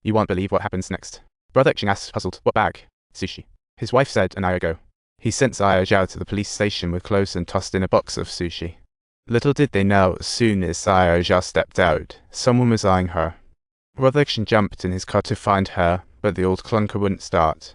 You won't believe what happens next. Brother Xing asked, puzzled, what bag? Sushi. His wife said an hour ago. He sent Xiao Zhao to the police station with clothes and tossed in a box of sushi. Little did they know, as soon as Xiao Zhao stepped out, someone was eyeing her. Brother Xing jumped in his car to find her, but the old clunker wouldn't start.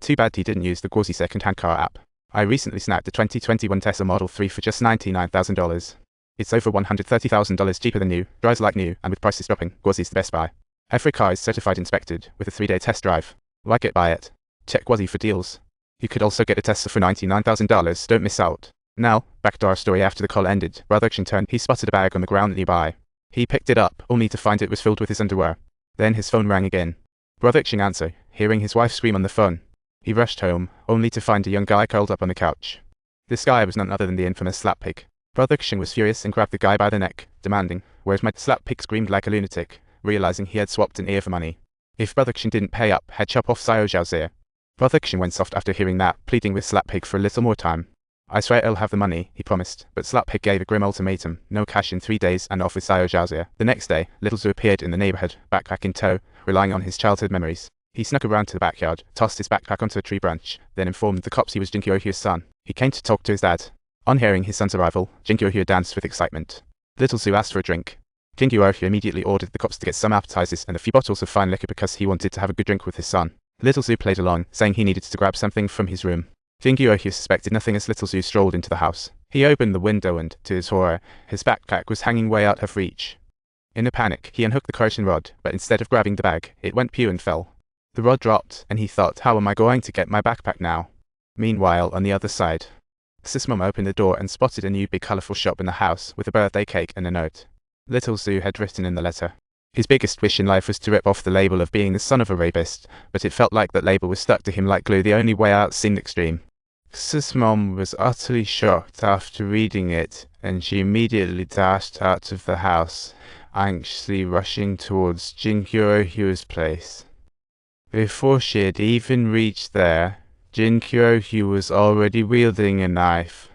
Too bad he didn't use the Gauzy second-hand car app. I recently snagged a 2021 Tesla Model 3 for just $99,000. It's over $130,000 cheaper than new, drives like new, and with prices dropping, Gauzy's the best buy. Every car is certified inspected, with a 3-day test drive. Like it, buy it. Check Gauzy for deals. You could also get a Tesla for $99,000, don't miss out. Now, back to our story. After the call ended, Brother Xing turned. He spotted a bag on the ground nearby. He picked it up, only to find it was filled with his underwear. Then his phone rang again. Brother Xing answered, hearing his wife scream on the phone. He rushed home, only to find a young guy curled up on the couch. This guy was none other than the infamous Slap Pig. Brother Xing was furious and grabbed the guy by the neck, demanding, "Where's my..." Slap Pig screamed like a lunatic, realizing he had swapped an ear for money. If Brother Xing didn't pay up, he'd chop off Xiao Zhao's ear. Brother Xing went soft after hearing that, pleading with Slap Pig for a little more time. "I swear I'll have the money," he promised, but Slap Pig gave a grim ultimatum, no cash in 3 days and off with Xiao Zhao's ear. The next day, Little Zhu appeared in the neighborhood, backpack in tow, relying on his childhood memories. He snuck around to the backyard, tossed his backpack onto a tree branch, then informed the cops he was Jin Qiuhu's son. He came to talk to his dad. On hearing his son's arrival, Jin Qiuhu danced with excitement. Little Zhu asked for a drink. Jin Qiuhu immediately ordered the cops to get some appetizers and a few bottles of fine liquor because he wanted to have a good drink with his son. Little Zhu played along, saying he needed to grab something from his room. Jin Qiuhu suspected nothing as Little Zhu strolled into the house. He opened the window and, to his horror, his backpack was hanging way out of reach. In a panic, he unhooked the curtain rod, but instead of grabbing the bag, it went pew and fell. The rod dropped, and he thought, how am I going to get my backpack now? Meanwhile, on the other side, Sis Mum opened the door and spotted a new big colourful shop in the house with a birthday cake and a note. Little Zhu had written in the letter. His biggest wish in life was to rip off the label of being the son of a rapist, but it felt like that label was stuck to him like glue. The only way out seemed extreme. Sis Mum was utterly shocked after reading it, and she immediately dashed out of the house, anxiously rushing towards Jin Qiuhu's place. Before she had even reached there, Jin Qiuhu was already wielding a knife.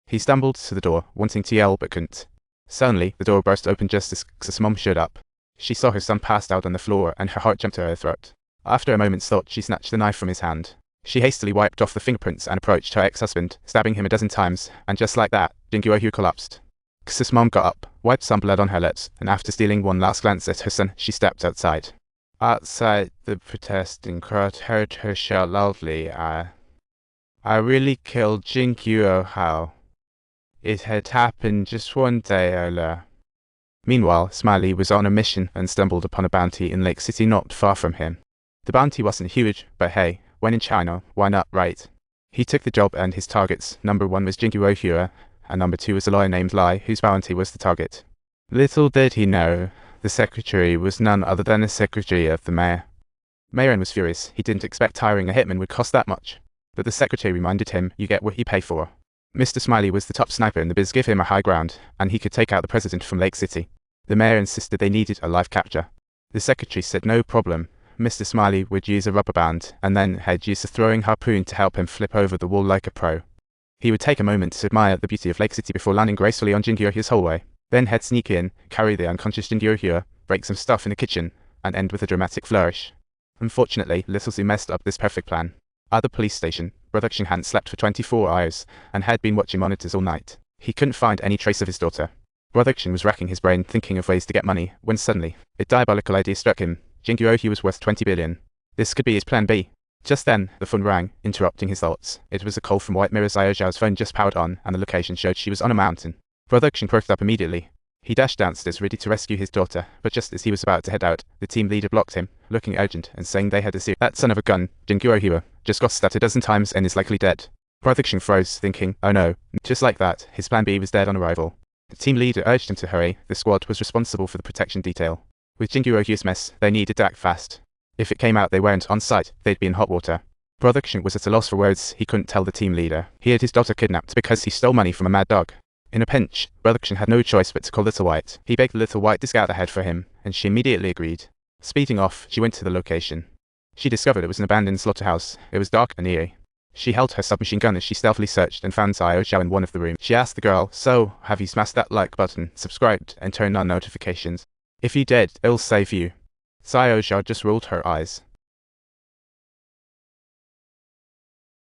He stumbled to the door, wanting to yell but couldn't. Suddenly, the door burst open just as Sis Mum showed up. She saw her son passed out on the floor, and her heart jumped to her throat. After a moment's thought, she snatched the knife from his hand. She hastily wiped off the fingerprints and approached her ex-husband, stabbing him a dozen times, and just like that, Jin Qiuhu collapsed. Sis Mum got up, wiped some blood on her lips, and after stealing one last glance at her son, she stepped outside. Outside, the protesting crowd heard her shout loudly, I really killed Jin Qiuhu. It had happened just one day earlier." Meanwhile, Smiley was on a mission and stumbled upon a bounty in Lake City not far from him. The bounty wasn't huge, but hey, when in China, why not, right? He took the job, and his targets, number 1 was Jin Qiuhu, and number 2 was a lawyer named Lai, whose bounty was the target. Little did he know, the secretary was none other than the secretary of the mayor. Mayor was furious. He didn't expect hiring a hitman would cost that much. But the secretary reminded him, you get what you pay for. Mr. Smiley was the top sniper in the biz, give him a high ground, and he could take out the president from Lake City. The mayor insisted they needed a live capture. The secretary said no problem. Mr. Smiley would use a rubber band, and then had used a throwing harpoon to help him flip over the wall like a pro. He would take a moment to admire the beauty of Lake City before landing gracefully on Jin Qiuhu's hallway. Then he'd sneak in, carry the unconscious Jin Qiuhu, break some stuff in the kitchen, and end with a dramatic flourish. Unfortunately, Little Zhu messed up this perfect plan. At the police station, Brother Xing hadn't slept for 24 hours, and had been watching monitors all night. He couldn't find any trace of his daughter. Brother Xing was racking his brain thinking of ways to get money, when suddenly, a diabolical idea struck him. Jin Qiuhu was worth 20 billion. This could be his plan B. Just then, the phone rang, interrupting his thoughts. It was a call from White Mirror. Xiao Zhao's phone just powered on, and the location showed she was on a mountain. Brother Xing perked up immediately. He dashed downstairs ready to rescue his daughter, but just as he was about to head out, the team leader blocked him, looking urgent and saying they had a that son of a gun, Jin Qiuhu, just got stabbed a dozen times and is likely dead. Brother Xing froze, thinking, oh no. Just like that, his plan B was dead on arrival. The team leader urged him to hurry. The squad was responsible for the protection detail. With Jin Qiuhu's mess, they needed to act fast. If it came out they weren't on site, they'd be in hot water. Brother Xing was at a loss for words. He couldn't tell the team leader. He had his daughter kidnapped because he stole money from a mad dog. In a pinch, Brother Xing had no choice but to call Little White. He begged Little White to scout ahead for him, and she immediately agreed. Speeding off, she went to the location. She discovered it was an abandoned slaughterhouse. It was dark and eerie. She held her submachine gun as she stealthily searched and found Xiao Zhao in one of the rooms. She asked the girl, so, have you smashed that like button, subscribed, and turned on notifications? If you did, it'll save you. Xiao Zhao just rolled her eyes.